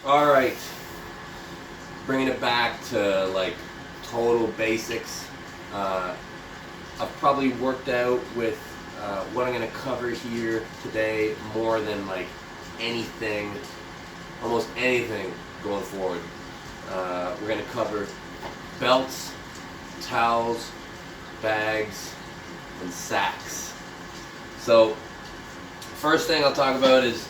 All right, bringing it back to like total basics. I've probably worked out with what I'm going to cover here today more than like anything, almost anything going forward. We're going to cover belts, towels, bags, and sacks. So, first thing I'll talk about is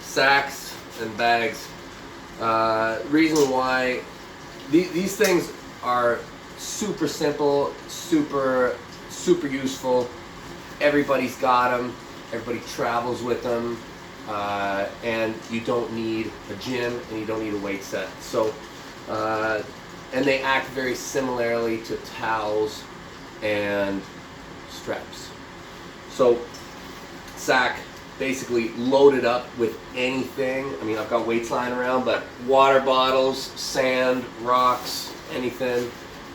sacks and bags. Reason why these things are super simple, super useful. Everybody's got them. Everybody travels with them, and you don't need a gym and you don't need a weight set. So, and they act very similarly to towels and straps. So, sack, basically loaded up with anything. I mean, I've got weights lying around, but water bottles, sand, rocks, anything.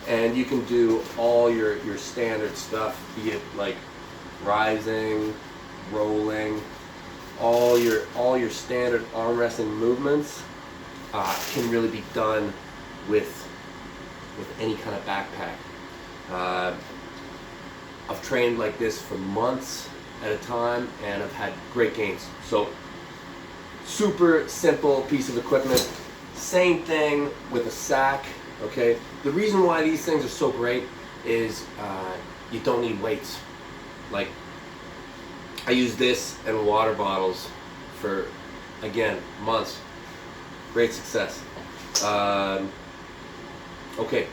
And you can do all your standard stuff, be it like rising, rolling, all your standard arm wrestling movements can really be done with any kind of backpack. I've trained like this for months at a time, and I've had great gains. So, super simple piece of equipment. Same thing with a sack. Okay. The reason why these things are so great is you don't need weights. Like, I use this and water bottles for, again, months. Great success. Okay.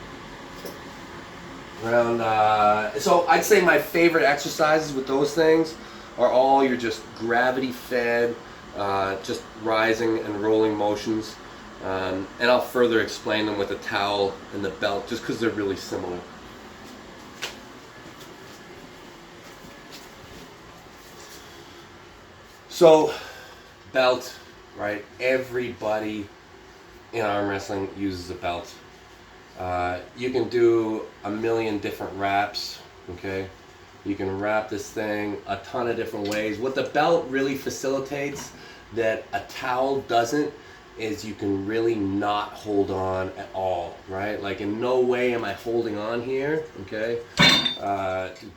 So I'd say my favorite exercises with those things are all your just gravity fed, just rising and rolling motions. And I'll further explain them with the towel and the belt just because they're really similar. So, belt, right? Everybody in arm wrestling uses a belt. You can do a million different wraps, okay? You can wrap this thing a ton of different ways. What the belt really facilitates that a towel doesn't is you can really not hold on at all, right? Like, in no way am I holding on here, okay?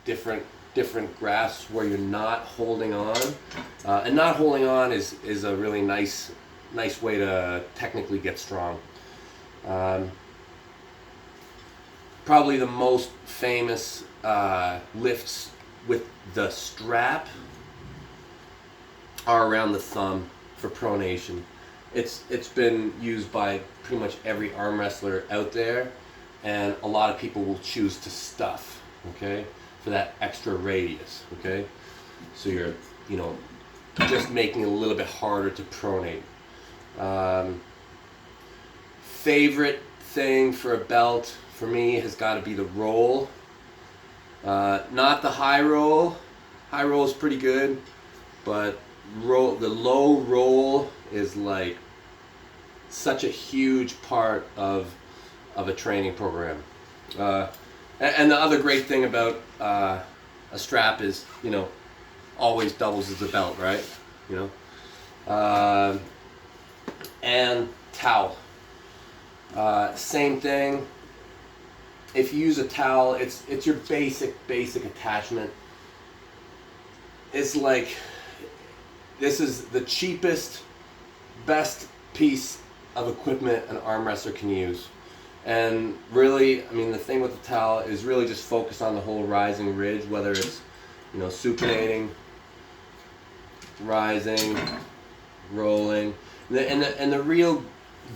Different grasps where you're not holding on. And not holding on is a really nice way to technically get strong. Probably the most famous lifts with the strap are around the thumb for pronation. It's been used by pretty much every arm wrestler out there, and a lot of people will choose to stuff, okay, for that extra radius, okay? So you're, just making it a little bit harder to pronate. Favorite thing for a belt for me has got to be the roll. Not the high roll. High roll is pretty good, but the low roll is like such a huge part of a training program. And the other great thing about a strap is, always doubles as a belt, right? And towel. Same thing. If you use a towel, it's your basic attachment. It's like, this is the cheapest, best piece of equipment an arm wrestler can use. And really, I mean, the thing with the towel is really just focus on the whole rising ridge, whether it's, supinating, rising, rolling. And the real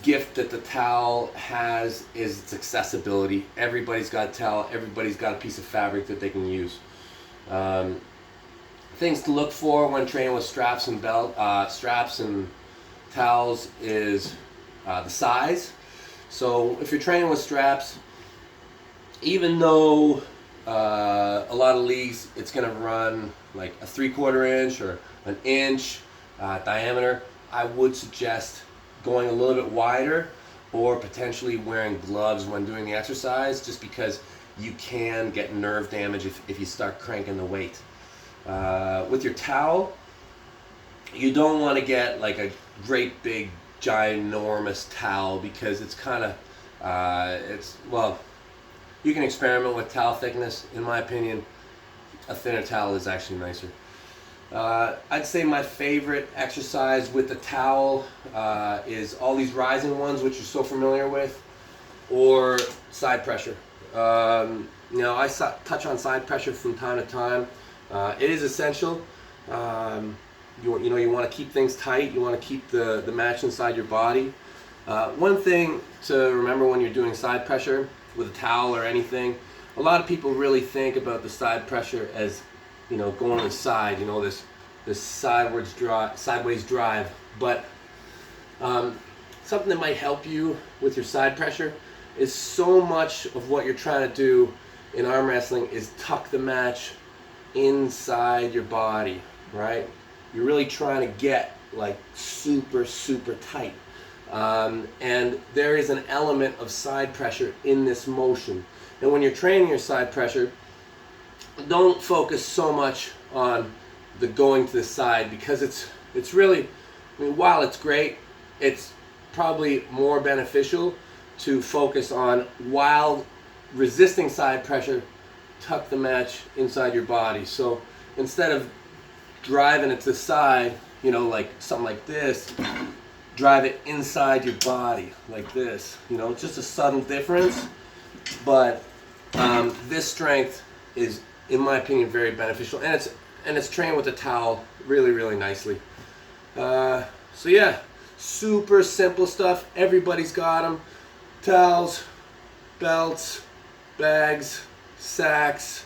gift that the towel has is its accessibility. Everybody's got a towel. Everybody's got a piece of fabric that they can use. Things to look for when training with straps and towels is the size. So if you're training with straps, even though a lot of leagues it's going to run like a 3/4 inch or an inch diameter, I would suggest going a little bit wider, or potentially wearing gloves when doing the exercise, just because you can get nerve damage if you start cranking the weight. With your towel, You don't want to get like a great big ginormous towel because it's kind of well, you can experiment with towel thickness. In my opinion, a thinner towel is actually nicer. I'd say my favorite exercise with the towel is all these rising ones, which you're so familiar with, or side pressure. I touch on side pressure from time to time. It is essential. You want to keep things tight. You want to keep the match inside your body. One thing to remember when you're doing side pressure with a towel or anything, a lot of people really think about the side pressure as, going to the side, this sideways drive. But something that might help you with your side pressure is so much of what you're trying to do in arm wrestling is tuck the match inside your body, right? You're really trying to get like super, super tight. And there is an element of side pressure in this motion. And when you're training your side pressure, don't focus so much on the going to the side, because it's really, while it's great, it's probably more beneficial to focus on, while resisting side pressure, tuck the match inside your body. So instead of driving it to the side, like something like this, drive it inside your body like this. It's just a subtle difference, but this strength is, in my opinion, very beneficial, and it's trained with a towel really, really nicely. So yeah, super simple stuff. Everybody's got them: towels, belts, bags, sacks.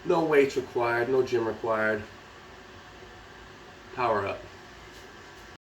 No weights required, no gym required. Power up.